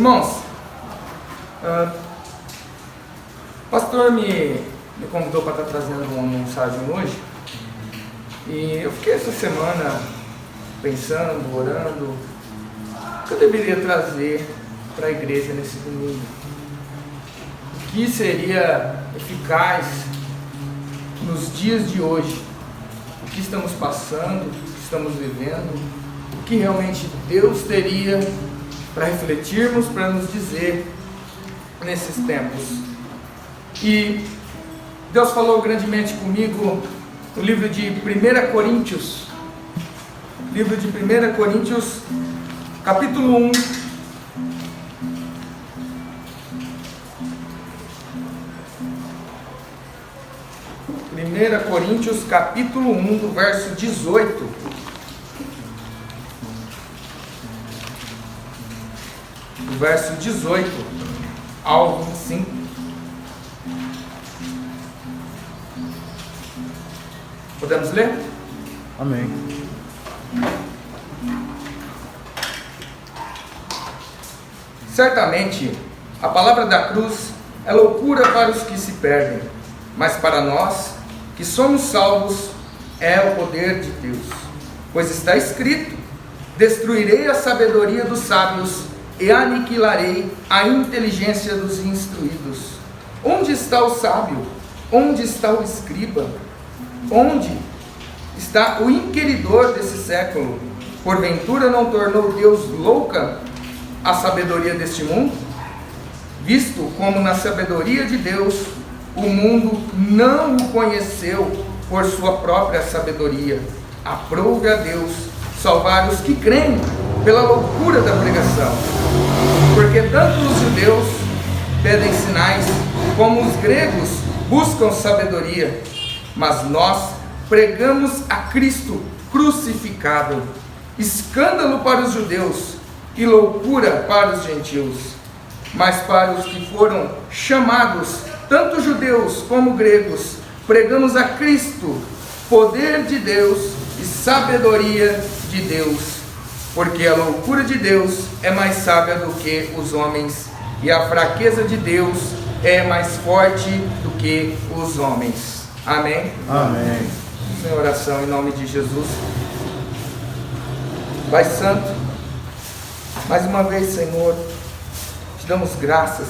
Irmãos, o pastor me convidou para estar trazendo uma mensagem hoje, e eu fiquei essa semana pensando, orando, o que eu deveria trazer para a igreja nesse domingo, o que seria eficaz nos dias de hoje, o que estamos passando, o que estamos vivendo, o que realmente Deus teria para refletirmos, para nos dizer nesses tempos. E Deus falou grandemente comigo no livro de 1 Coríntios, capítulo 1, capítulo 1, do verso 18. Do verso 18 ao 25. Podemos ler? Amém. Certamente, a palavra da cruz é loucura para os que se perdem, mas para nós, que somos salvos, é o poder de Deus. Pois está escrito: destruirei a sabedoria dos sábios e aniquilarei a inteligência dos instruídos. Onde está o sábio? Onde está o escriba? Onde está o inquiridor desse século? Porventura não tornou Deus louca a sabedoria deste mundo? Visto como na sabedoria de Deus o mundo não o conheceu por sua própria sabedoria, aprove a Deus salvar os que creem pela loucura da pregação. Porque tanto os judeus pedem sinais, como os gregos buscam sabedoria. Mas nós pregamos a Cristo crucificado, escândalo para os judeus e loucura para os gentios. Mas para os que foram chamados, tanto judeus como gregos, pregamos a Cristo, poder de Deus e sabedoria de Deus. Porque a loucura de Deus é mais sábia do que os homens, e a fraqueza de Deus é mais forte do que os homens. Amém? Amém. Em oração, em nome de Jesus. Pai Santo, mais uma vez, Senhor, te damos graças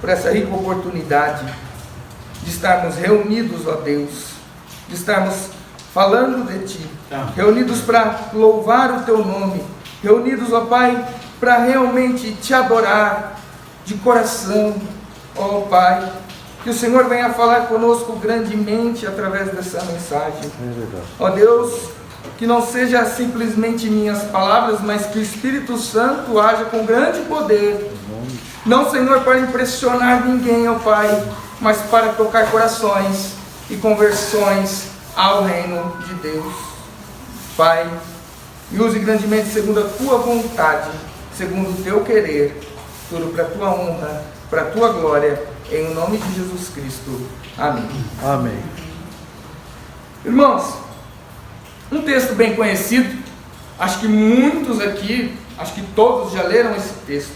por essa rica oportunidade de estarmos reunidos, ó Deus, de estarmos falando de Ti, reunidos para louvar o Teu nome, reunidos, ó Pai, para realmente Te adorar de coração, ó Pai. Que o Senhor venha falar conosco grandemente através dessa mensagem. Ó Deus, que não seja simplesmente minhas palavras, mas que o Espírito Santo haja com grande poder. Não, Senhor, para impressionar ninguém, ó Pai, mas para tocar corações e conversões ao reino de Deus. Pai, me use grandemente segundo a Tua vontade, segundo o Teu querer, tudo para a Tua honra, para a Tua glória, em nome de Jesus Cristo. Amém. Amém. Irmãos, um texto bem conhecido, acho que muitos aqui, acho que todos já leram esse texto,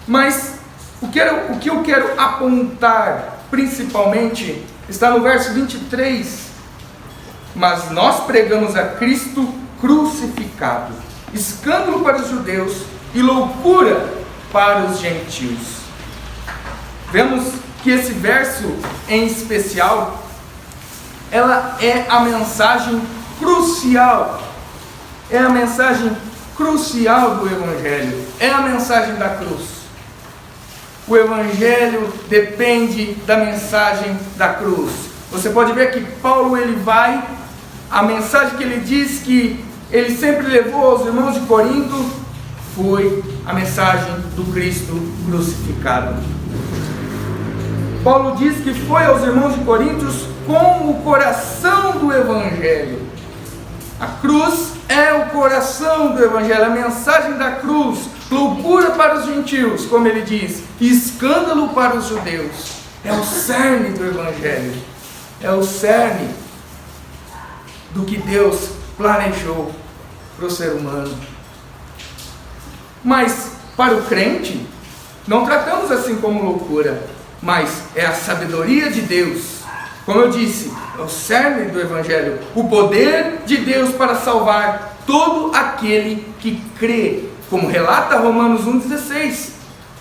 mas o que eu quero apontar principalmente está no verso 23. Mas nós pregamos a Cristo crucificado, escândalo para os judeus e loucura para os gentios. Vemos que esse verso em especial, ela é a mensagem crucial, é a mensagem crucial do Evangelho, é a mensagem da cruz. O Evangelho depende da mensagem da cruz. Você pode ver que Paulo, a mensagem que ele diz que ele sempre levou aos irmãos de Corinto, foi a mensagem do Cristo crucificado. Paulo diz que foi aos irmãos de Coríntios com o coração do Evangelho. A cruz é o coração do Evangelho, a mensagem da cruz, loucura para os gentios, como ele diz, e escândalo para os judeus. É o cerne do Evangelho, é o cerne do que Deus planejou para o ser humano. Mas para o crente, Não tratamos assim como loucura, mas é a sabedoria de Deus. Como eu disse, é o cerne do Evangelho, o poder de Deus para salvar todo aquele que crê, como relata Romanos 1,16,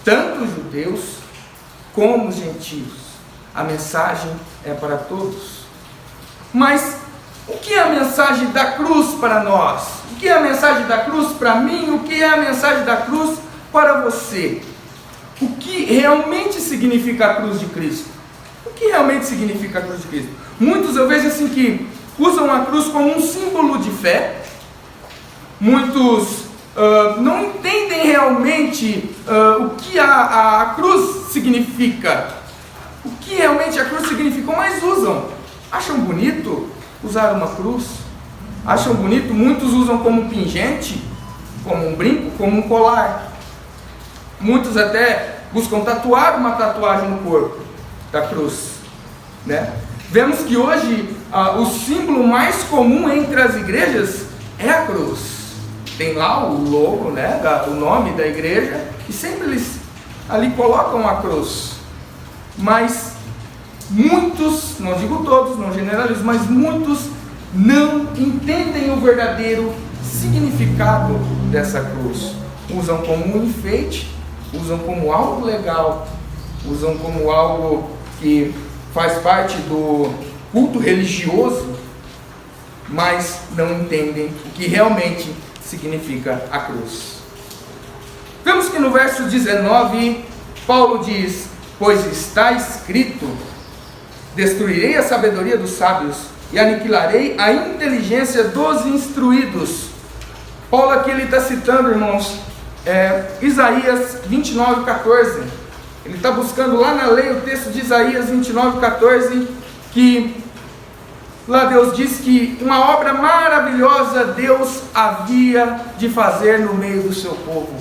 tanto os judeus como os gentios. A mensagem é para todos. Mas o que é a mensagem da cruz para nós? O que é a mensagem da cruz para mim? O que é a mensagem da cruz para você? O que realmente significa a cruz de Cristo? O que realmente significa a cruz de Cristo? Muitos eu vejo assim que usam a cruz como um símbolo de fé. Muitos não entendem realmente o que a cruz significa. O que realmente a cruz significa, mas usam. Acham bonito usar uma cruz? Acham bonito? Muitos usam como um pingente, como um brinco, como um colar. Muitos até buscam tatuar uma tatuagem no corpo da cruz, né? Vemos que hoje o símbolo mais comum entre as igrejas é a cruz. Tem lá o logo, né, o nome da igreja, e sempre eles ali colocam a cruz. Mas muitos, não digo todos, não generalizo, mas muitos não entendem o verdadeiro significado dessa cruz. Usam como um enfeite, usam como algo legal, usam como algo que faz parte do culto religioso, mas não entendem o que realmente significa a cruz. Vemos que no verso 19, Paulo diz: pois está escrito, destruirei a sabedoria dos sábios e aniquilarei a inteligência dos instruídos. Paulo aqui ele está citando, irmãos, Isaías 29:14. Ele está buscando lá na lei o texto de Isaías 29:14, que lá Deus diz que uma obra maravilhosa Deus havia de fazer no meio do seu povo.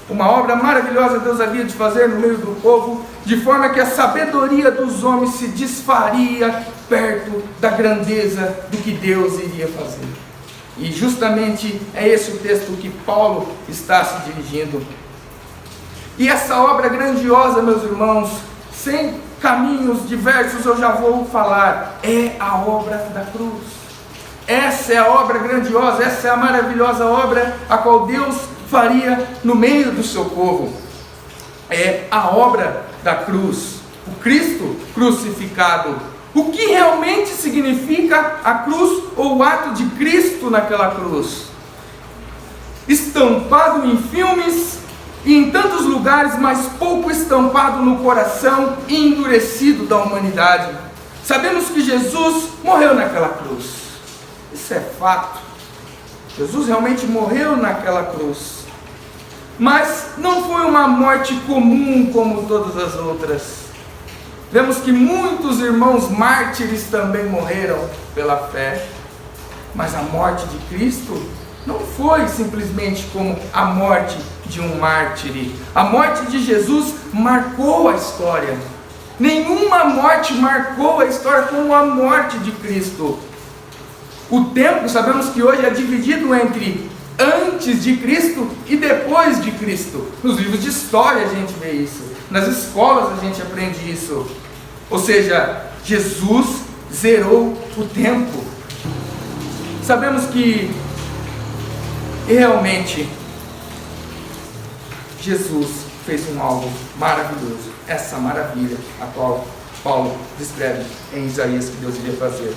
Uma obra maravilhosa Deus havia de fazer no meio do povo, de forma que a sabedoria dos homens se desfaria perto da grandeza do que Deus iria fazer. E justamente é esse o texto que Paulo está se dirigindo. E essa obra grandiosa, meus irmãos, sem caminhos diversos eu já vou falar, é a obra da cruz. Essa é a obra grandiosa, essa é a maravilhosa obra a qual Deus faria no meio do seu povo. É a obra da cruz, o Cristo crucificado. O que realmente significa a cruz ou o ato de Cristo naquela cruz? Estampado em filmes e em tantos lugares, mas pouco estampado no coração e endurecido da humanidade. Sabemos que Jesus morreu naquela cruz. Isso é fato. Jesus realmente morreu naquela cruz. Mas não foi uma morte comum como todas as outras. Vemos que muitos irmãos mártires também morreram pela fé. Mas a morte de Cristo não foi simplesmente como a morte de um mártir. A morte de Jesus marcou a história. Nenhuma morte marcou a história como a morte de Cristo. O tempo, sabemos que hoje é dividido entre antes de Cristo e depois de Cristo. Nos livros de história a gente vê isso. Nas escolas a gente aprende isso. Ou seja, Jesus zerou o tempo. Sabemos que realmente Jesus fez um algo maravilhoso. Essa maravilha a qual Paulo descreve em Isaías que Deus iria fazer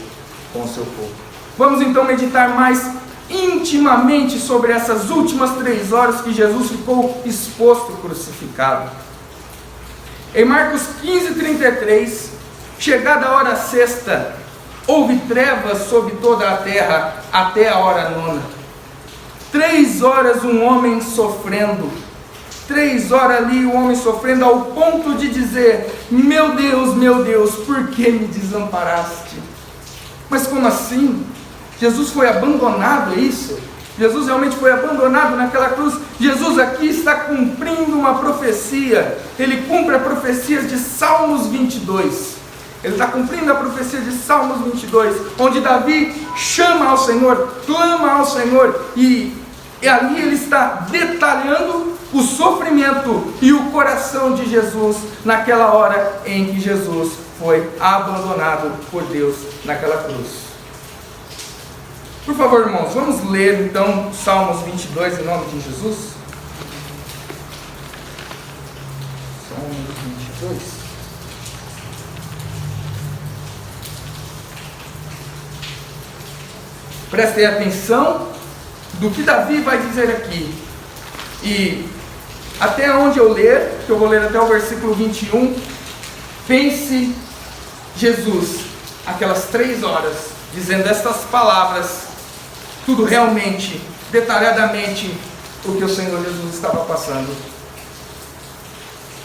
com o seu povo. Vamos então meditar mais intimamente sobre essas últimas 3 horas que Jesus ficou exposto crucificado. Em Marcos 15:33, chegada a hora sexta, houve trevas sobre toda a terra até a hora 9. 3 horas um homem sofrendo. 3 horas ali o homem sofrendo ao ponto de dizer: meu Deus, por que me desamparaste? Mas como assim? Jesus foi abandonado, é isso? Jesus realmente foi abandonado naquela cruz. Jesus aqui está cumprindo uma profecia. Ele cumpre a profecia de Salmos 22. Ele está cumprindo a profecia de Salmos 22, onde Davi chama ao Senhor, clama ao Senhor, e ali ele está detalhando o sofrimento e o coração de Jesus naquela hora em que Jesus foi abandonado por Deus naquela cruz. Por favor, irmãos, vamos ler então Salmos 22 em nome de Jesus. Salmos 22. Prestem atenção do que Davi vai dizer aqui. E até onde eu ler, que eu vou ler até o versículo 21, pense Jesus, aquelas 3 horas, dizendo estas palavras, tudo realmente, detalhadamente, o que o Senhor Jesus estava passando.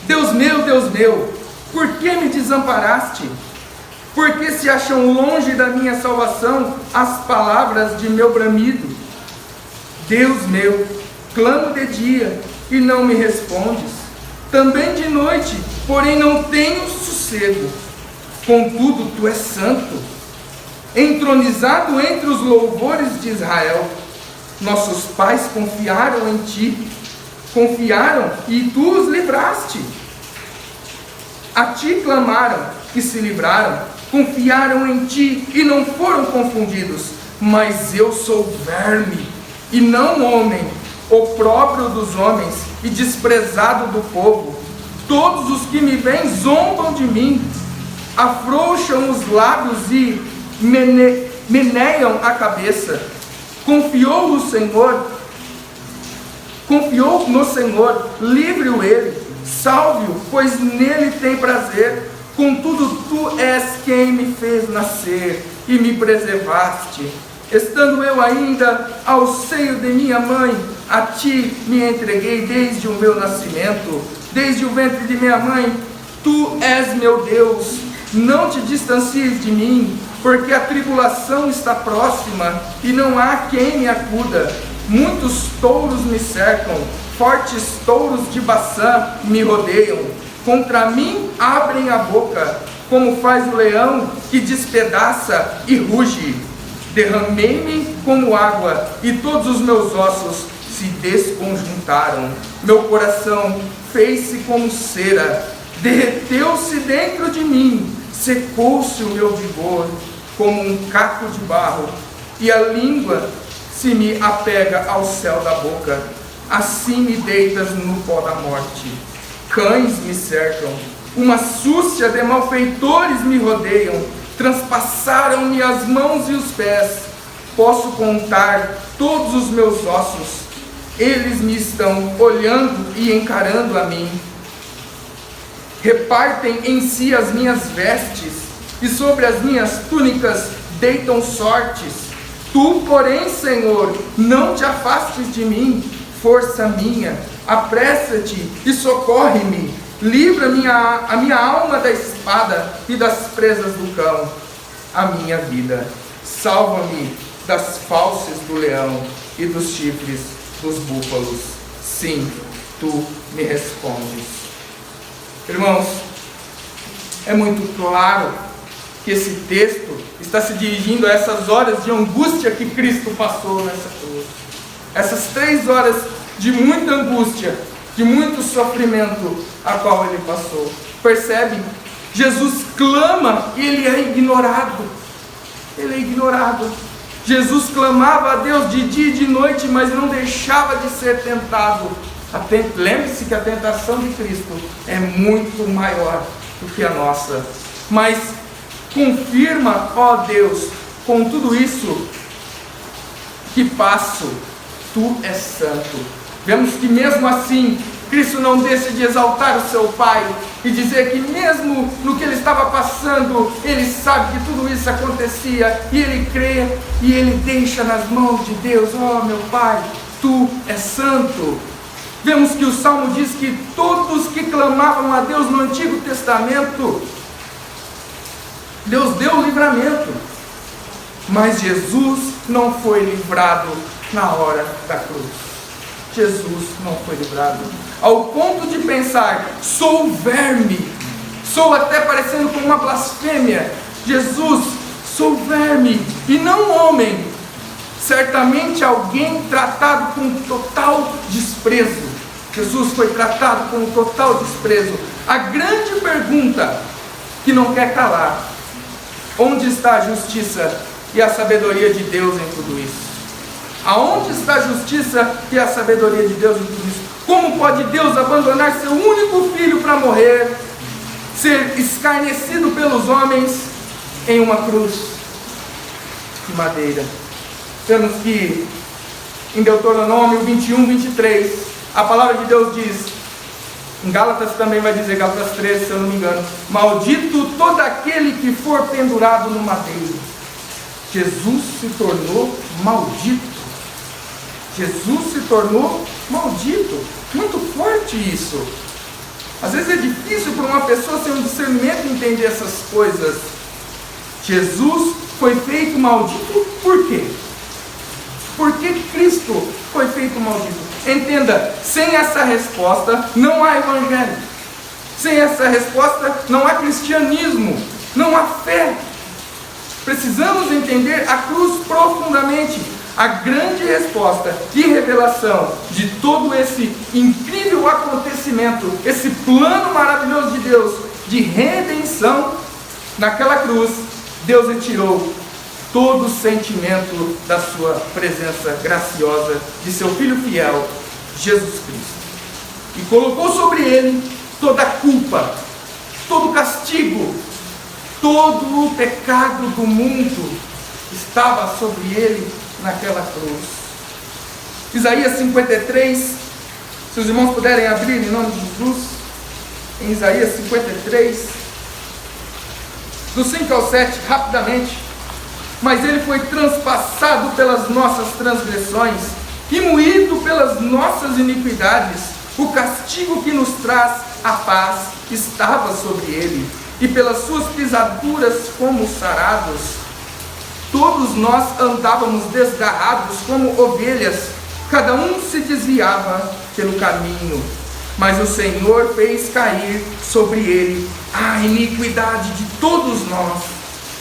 Deus meu, por que me desamparaste? Por que se acham longe da minha salvação as palavras de meu bramido? Deus meu, clamo de dia e não me respondes, também de noite, porém não tenho sossego. Contudo, tu és santo, entronizado entre os louvores de Israel. Nossos pais confiaram em ti, confiaram e tu os livraste. A ti clamaram e se livraram, confiaram em ti e não foram confundidos. Mas eu sou verme e não homem, opróbrio dos homens e desprezado do povo. Todos os que me veem zombam de mim, afrouxam os lábios e meneiam a cabeça. Confiou no Senhor, livre-o ele, salve-o, pois nele tem prazer. Contudo, tu és quem me fez nascer e me preservaste. Estando eu ainda ao seio de minha mãe, a ti me entreguei desde o meu nascimento, desde o ventre de minha mãe. Tu és meu Deus, não te distancies de mim, porque a tribulação está próxima e não há quem me acuda. Muitos touros me cercam, fortes touros de Baçã me rodeiam. Contra mim abrem a boca, como faz o leão que despedaça e ruge. Derramei-me como água, e todos os meus ossos se desconjuntaram. Meu coração fez-se como cera, derreteu-se dentro de mim, secou-se o meu vigor como um caco de barro, e a língua se me apega ao céu da boca. Assim me deitas no pó da morte. Cães me cercam, uma súcia de malfeitores me rodeiam, transpassaram-me as mãos e os pés. Posso contar todos os meus ossos, eles me estão olhando e encarando a mim. Repartem em si as minhas vestes, e sobre as minhas túnicas deitam sortes. Tu, porém, Senhor, não te afastes de mim, força minha, apressa-te e socorre-me. Livra a minha alma da espada e das presas do cão, a minha vida. Salva-me das fauces do leão e dos chifres dos búfalos. Sim, tu me respondes. Irmãos, é muito claro que esse texto está se dirigindo a essas horas de angústia que Cristo passou nessa cruz. Essas 3 horas de muita angústia, de muito sofrimento, a qual ele passou. Percebe? Jesus clama e ele é ignorado. Ele é ignorado. Jesus clamava a Deus de dia e de noite, mas não deixava de ser tentado. Lembre-se que a tentação de Cristo é muito maior do que a nossa. Mas confirma, ó Deus, com tudo isso que passo, tu és santo. Vemos que mesmo assim, Cristo não deixa de exaltar o seu Pai e dizer que mesmo no que ele estava passando, ele sabe que tudo isso acontecia e ele crê e ele deixa nas mãos de Deus. Ó meu Pai, tu és santo. Vemos que o Salmo diz que todos que clamavam a Deus no Antigo Testamento, Deus deu o livramento, mas Jesus não foi livrado na hora da cruz. Jesus não foi livrado, ao ponto de pensar, sou verme, sou até parecendo com uma blasfêmia. Jesus, sou verme e não homem, certamente alguém tratado com total desprezo. Jesus foi tratado com um total desprezo. A grande pergunta que não quer calar: onde está a justiça e a sabedoria de Deus em tudo isso? Aonde está a justiça e a sabedoria de Deus em tudo isso? Como pode Deus abandonar seu único filho para morrer, ser escarnecido pelos homens em uma cruz de madeira? Temos que em Deuteronômio 21, 23, a palavra de Deus diz, em Gálatas também vai dizer, Gálatas 13, se eu não me engano: maldito todo aquele que for pendurado no madeiro. Jesus se tornou maldito. Jesus se tornou maldito. Muito forte isso. Às vezes é difícil para uma pessoa sem um discernimento entender essas coisas. Jesus foi feito maldito por quê? Por que Cristo foi feito maldito? Entenda, sem essa resposta não há evangelho. Sem essa resposta não há cristianismo, não há fé. Precisamos entender a cruz profundamente. A grande resposta e revelação de todo esse incrível acontecimento, esse plano maravilhoso de Deus de redenção, naquela cruz, Deus retirou todo o sentimento da sua presença graciosa, de seu Filho fiel, Jesus Cristo, e colocou sobre ele toda a culpa, todo o castigo, todo o pecado do mundo estava sobre ele naquela cruz. Isaías 53, se os irmãos puderem abrir em nome de Jesus, em Isaías 53, do 5 ao 7, rapidamente. Mas ele foi transpassado pelas nossas transgressões e moído pelas nossas iniquidades. O castigo que nos traz a paz estava sobre ele, e pelas suas pisaduras fomos sarados. Todos nós andávamos desgarrados como ovelhas, cada um se desviava pelo caminho, mas o Senhor fez cair sobre ele a iniquidade de todos nós.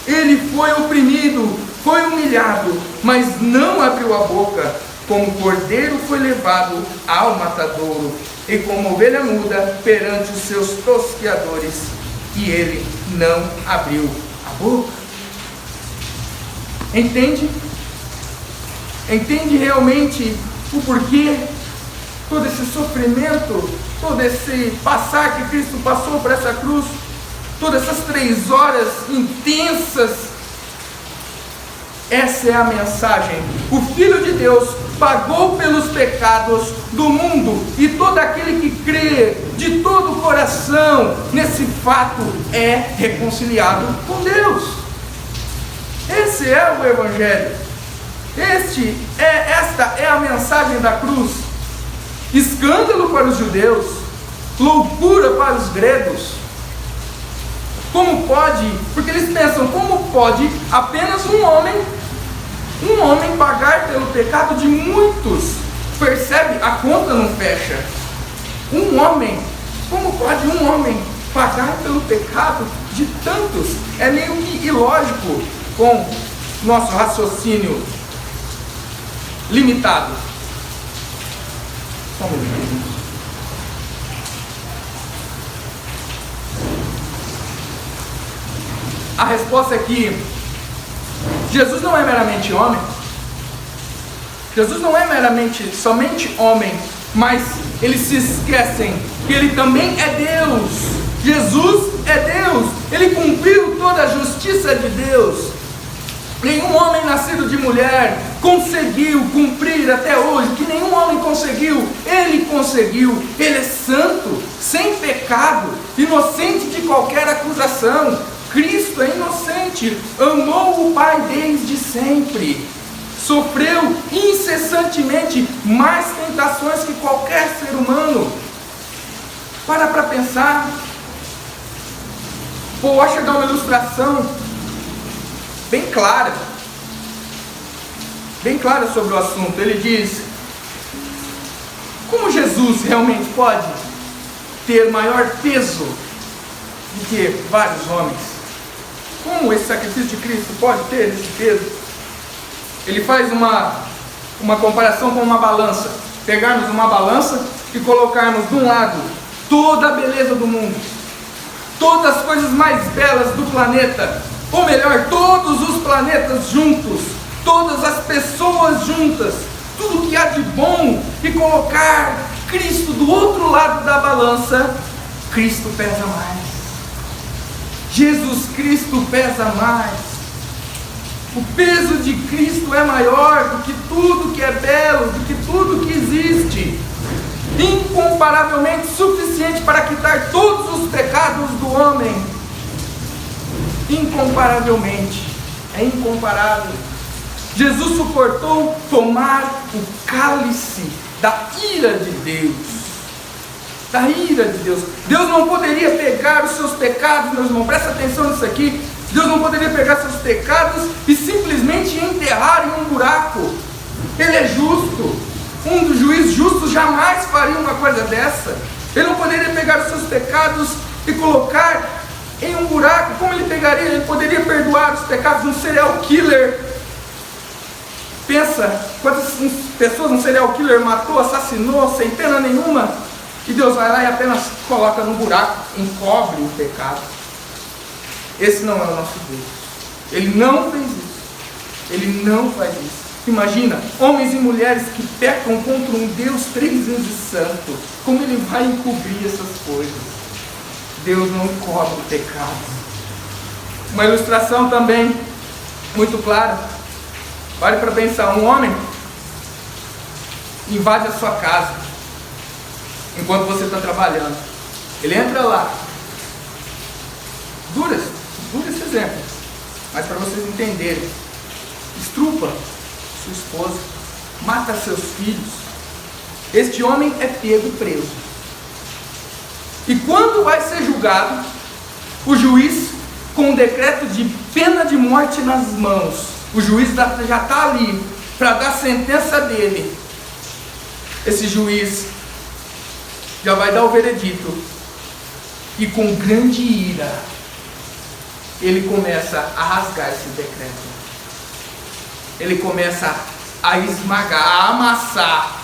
Ele foi oprimido, foi humilhado, mas não abriu a boca. Como cordeiro foi levado ao matadouro, e como ovelha muda perante os seus tosqueadores, e ele não abriu a boca. Entende? Entende realmente o porquê? Todo esse sofrimento, todo esse passar que Cristo passou por essa cruz, todas essas 3 horas intensas. Essa é a mensagem. O Filho de Deus pagou pelos pecados do mundo, e todo aquele que crê de todo o coração nesse fato é reconciliado com Deus. Esse é o Evangelho. Esta é a mensagem da cruz. Escândalo para os judeus, loucura para os gregos. Como pode? Porque eles pensam, como pode apenas um homem pagar pelo pecado de muitos? Percebe? A conta não fecha. Um homem, como pode um homem pagar pelo pecado de tantos? É meio que ilógico com nosso raciocínio limitado. Só um minuto. A resposta é que Jesus não é meramente homem. Jesus não é somente homem, mas eles se esquecem que ele também é Deus. Jesus é Deus. Ele cumpriu toda a justiça de Deus. Nenhum homem nascido de mulher conseguiu cumprir até hoje, que nenhum homem conseguiu. Ele conseguiu. Ele é santo, sem pecado, inocente de qualquer acusação. Cristo é inocente, amou o Pai desde sempre, sofreu incessantemente mais tentações que qualquer ser humano. Para pensar. Paul Washer dá uma ilustração bem clara sobre o assunto. Ele diz: como Jesus realmente pode ter maior peso do que vários homens? Como esse sacrifício de Cristo pode ter esse peso? Ele faz uma comparação com uma balança. Pegarmos uma balança e colocarmos de um lado toda a beleza do mundo, todas as coisas mais belas do planeta, ou melhor, todos os planetas juntos, todas as pessoas juntas, tudo que há de bom, e colocar Cristo do outro lado da balança, Cristo pesa mais. Jesus Cristo pesa mais. O peso de Cristo é maior do que tudo que é belo, do que tudo que existe. Incomparavelmente suficiente para quitar todos os pecados do homem. Incomparavelmente. É incomparável. Jesus suportou tomar o cálice da ira de Deus. Da ira de Deus. Deus não poderia pegar os seus pecados, meus irmãos, presta atenção nisso aqui. Deus não poderia pegar seus pecados e simplesmente enterrar em um buraco. Ele é justo. Um dos juízes justos jamais faria uma coisa dessa. Ele não poderia pegar os seus pecados e colocar em um buraco. Como ele pegaria? Ele poderia perdoar os pecados de um serial killer. Pensa quantas pessoas um serial killer matou, assassinou, sem pena nenhuma. E Deus vai lá e apenas coloca no buraco, encobre o pecado. Esse não é o nosso Deus. Ele não fez isso. Ele não faz isso. Imagina, homens e mulheres que pecam contra um Deus 3 vezes santo. Como ele vai encobrir essas coisas? Deus não encobre o pecado. Uma ilustração também muito clara. Pare para pensar, um homem invade a sua casa enquanto você está trabalhando. Ele entra lá. Dura esse exemplo, mas para vocês entenderem. Estrupa sua esposa, mata seus filhos. Este homem é pego preso. E quando vai ser julgado, o juiz, com um decreto de pena de morte nas mãos, o juiz já está ali para dar a sentença dele. Esse juiz já vai dar o veredito. E com grande ira, ele começa a rasgar esse decreto. Ele começa a esmagar, a amassar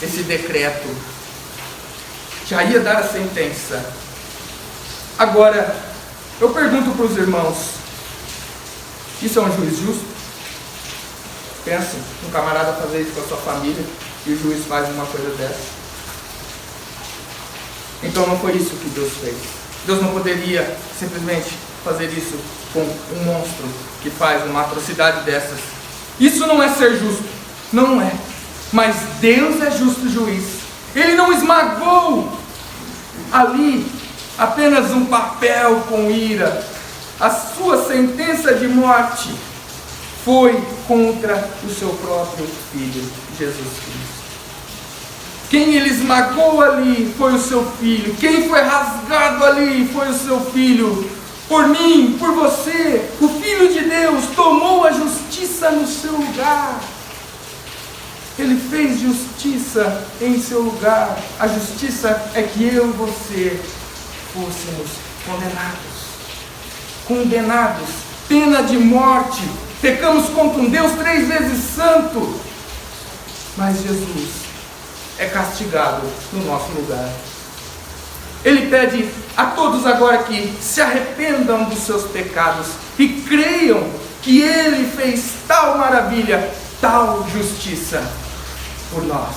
esse decreto. Já ia dar a sentença. Agora, eu pergunto para os irmãos: isso é um juiz justo? Pensa, um camarada fazer isso com a sua família e o juiz faz uma coisa dessa. Então não foi isso que Deus fez. Deus não poderia simplesmente fazer isso com um monstro que faz uma atrocidade dessas. Isso não é ser justo, não é. Mas Deus é justo juiz. Ele não esmagou ali apenas um papel com ira. A sua sentença de morte foi contra o seu próprio Filho, Jesus Cristo. Quem ele esmagou ali foi o seu Filho. Quem foi rasgado ali foi o seu Filho. Por mim, por você, o Filho de Deus tomou a justiça no seu lugar. Ele fez justiça em seu lugar. A justiça é que eu e você fôssemos condenados, pena de morte. Pecamos contra um Deus 3 vezes santo. Mas Jesus é castigado no nosso lugar. Ele pede a todos agora que se arrependam dos seus pecados e creiam que Ele fez tal maravilha, tal justiça por nós.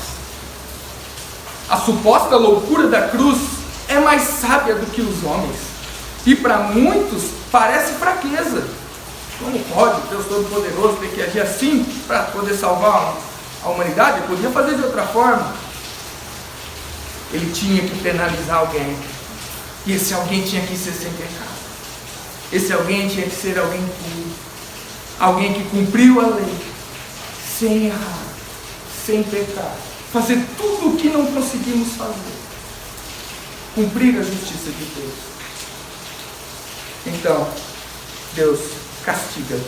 A suposta loucura da cruz é mais sábia do que os homens, e para muitos parece fraqueza. Como pode Deus Todo-Poderoso ter que agir assim para poder salvar a humanidade? Ele podia fazer de outra forma. Ele tinha que penalizar alguém, e esse alguém tinha que ser sem pecado. Esse alguém tinha que ser alguém puro, alguém que cumpriu a lei, sem errar, sem pecar, fazer tudo o que não conseguimos fazer, cumprir a justiça de Deus. Então, Deus castiga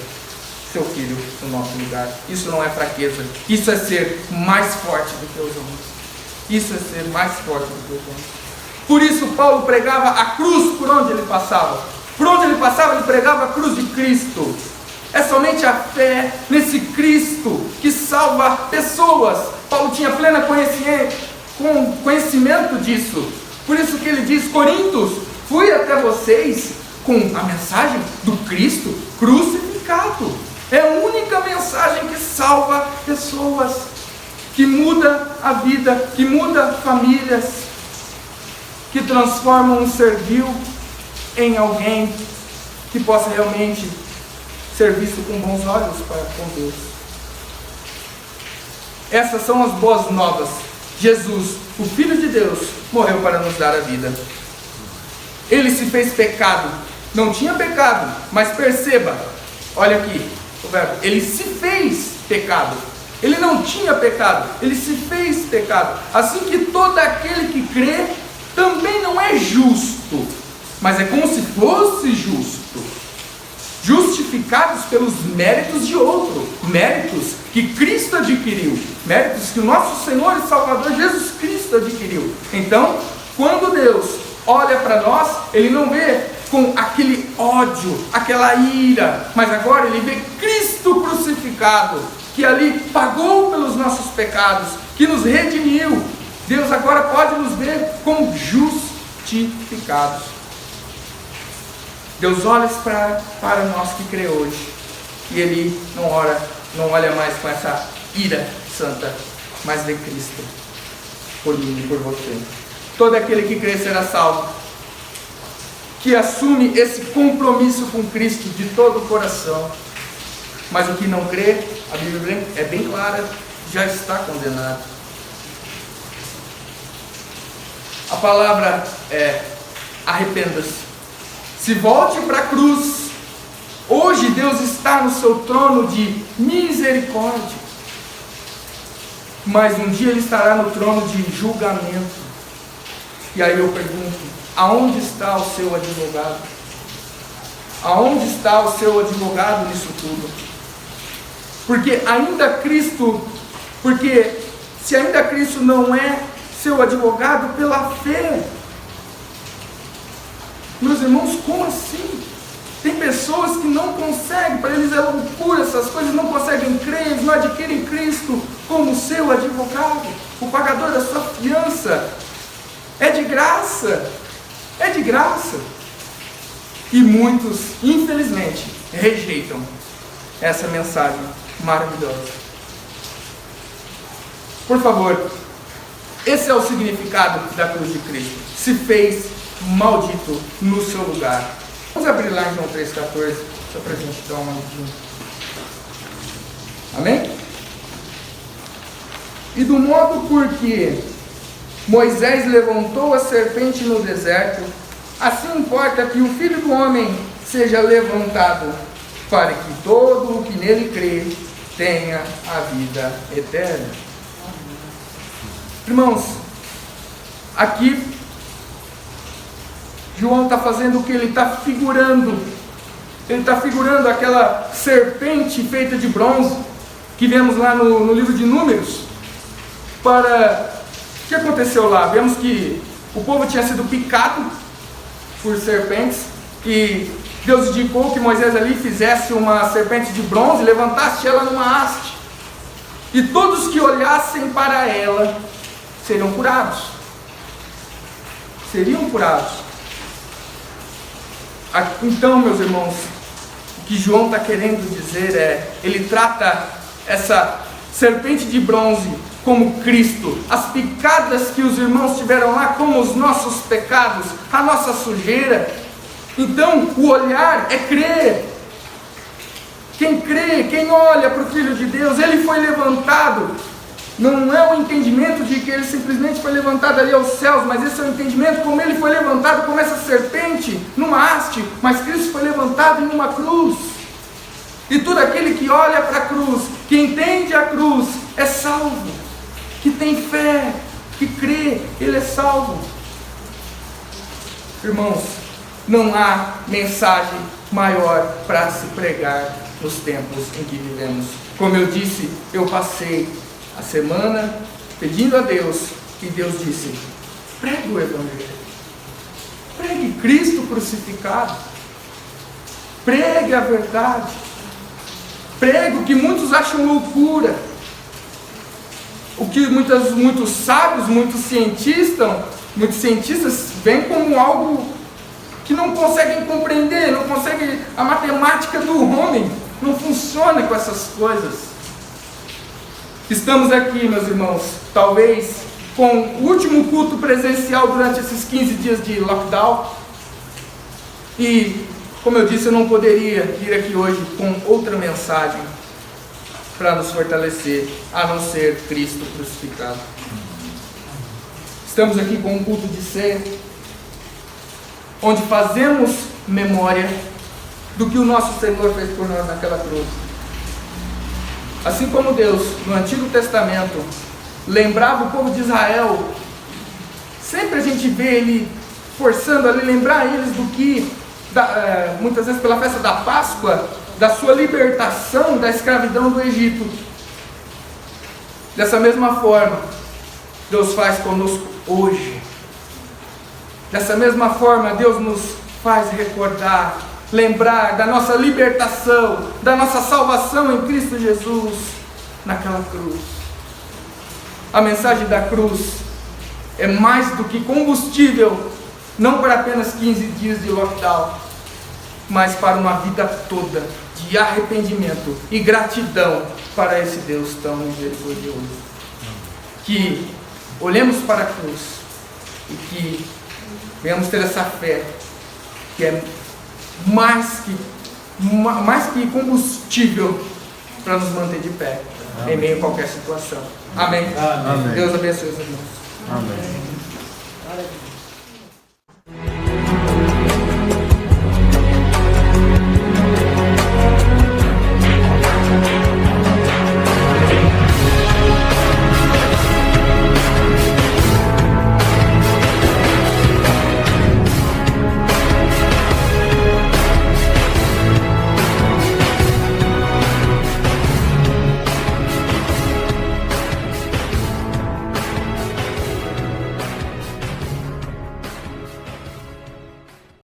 seu Filho no nosso lugar. Isso não é fraqueza, isso é ser mais forte do que os homens. Isso é ser mais forte do que os homens. Por isso Paulo pregava a cruz por onde ele passava. Por onde ele passava, ele pregava a cruz de Cristo. É somente a fé nesse Cristo que salva pessoas. Paulo tinha plena com conhecimento disso. Por isso que ele diz: Coríntios, fui até vocês com a mensagem do Cristo crucificado. É a única mensagem que salva pessoas, que muda a vida, que muda famílias, que transforma um ser vil em alguém que possa realmente ser visto com bons olhos com Deus. Essas são as boas novas. Jesus, o Filho de Deus, morreu para nos dar a vida. Ele se fez pecado. Não tinha pecado, mas perceba, olha aqui o verbo, ele se fez pecado. Ele não tinha pecado, ele se fez pecado. Assim que todo aquele que crê também não é justo, mas é como se fosse justo, justificados pelos méritos de outro, méritos que Cristo adquiriu, méritos que o nosso Senhor e Salvador Jesus Cristo adquiriu. Então, quando Deus olha para nós, Ele não vê com aquele ódio, aquela ira, mas agora Ele vê Cristo crucificado, que ali pagou pelos nossos pecados, que nos redimiu. Deus agora pode nos ver como justificados. Deus olha para nós que crê hoje, e Ele não olha mais com essa ira santa, mas vê Cristo por mim e por você. Todo aquele que crê será salvo, que assume esse compromisso com Cristo de todo o coração. Mas o que não crê, a Bíblia é bem clara, já está condenado. A palavra é: arrependa-se. Se volte para a cruz. Hoje Deus está no seu trono de misericórdia, mas um dia Ele estará no trono de julgamento. E aí eu pergunto: aonde está o seu advogado? Aonde está o seu advogado nisso tudo? Porque se ainda Cristo não é seu advogado pela fé, meus irmãos, como assim? Tem pessoas que não conseguem, para eles é loucura essas coisas, não conseguem crer, eles não adquirem Cristo como seu advogado, o pagador da sua fiança. É de graça, é de graça. E muitos, infelizmente, rejeitam essa mensagem maravilhosa. Por favor, esse é o significado da cruz de Cristo. Se fez maldito no seu lugar. Vamos abrir lá em João 3,14, só para a gente dar uma olhadinha. Amém? E do modo porque Moisés levantou a serpente no deserto, assim importa que o Filho do Homem seja levantado, para que todo o que nele crê tenha a vida eterna. Irmãos, aqui João está fazendo o que? Ele está figurando. Ele está figurando aquela serpente feita de bronze que vemos lá no livro de Números. O que aconteceu lá? Vemos que o povo tinha sido picado por serpentes e Deus indicou que Moisés ali fizesse uma serpente de bronze, levantasse ela numa haste, e todos que olhassem para ela seriam curados. Seriam curados. Então, meus irmãos, o que João está querendo dizer é: ele trata essa serpente de bronze como Cristo, as picadas que os irmãos tiveram lá como os nossos pecados, a nossa sujeira. Então, o olhar é crer. Quem crê, quem olha para o Filho de Deus, ele foi levantado. Não é o entendimento de que ele simplesmente foi levantado ali aos céus, mas esse é o entendimento como ele foi levantado como essa serpente numa haste, mas Cristo foi levantado em uma cruz. E todo aquele que olha para a cruz, que entende a cruz, é salvo. Que tem fé, que crê, ele é salvo. Irmãos, não há mensagem maior para se pregar nos tempos em que vivemos. Como eu disse, eu passei a semana pedindo a Deus, e Deus disse: pregue o Evangelho, pregue Cristo crucificado, pregue a verdade, pregue o que muitos acham loucura. o que muitos sábios, muitos cientistas veem como algo que não conseguem compreender, não conseguem, a matemática do homem não funciona com essas coisas. Estamos aqui, meus irmãos, talvez com o último culto presencial durante esses 15 dias de lockdown. E, como eu disse, eu não poderia vir aqui hoje com outra mensagem para nos fortalecer, a não ser Cristo crucificado. Estamos aqui com um culto de ceia, onde fazemos memória do que o nosso Senhor fez por nós naquela cruz. Assim como Deus, no Antigo Testamento, lembrava o povo de Israel, sempre a gente vê Ele forçando a lembrar eles do que, muitas vezes pela festa da Páscoa, da sua libertação da escravidão do Egito. Dessa mesma forma, Deus faz conosco hoje. Dessa mesma forma, Deus nos faz recordar, lembrar da nossa libertação, da nossa salvação em Cristo Jesus, naquela cruz. A mensagem da cruz é mais do que combustível, não para apenas 15 dias de lockdown, mas para uma vida toda de arrependimento e gratidão para esse Deus tão misericordioso. Que olhemos para a cruz e que venhamos ter essa fé que é mais que combustível para nos manter de pé. Amém. Em meio a qualquer situação. Amém. Amém. Deus abençoe os irmãos. Amém.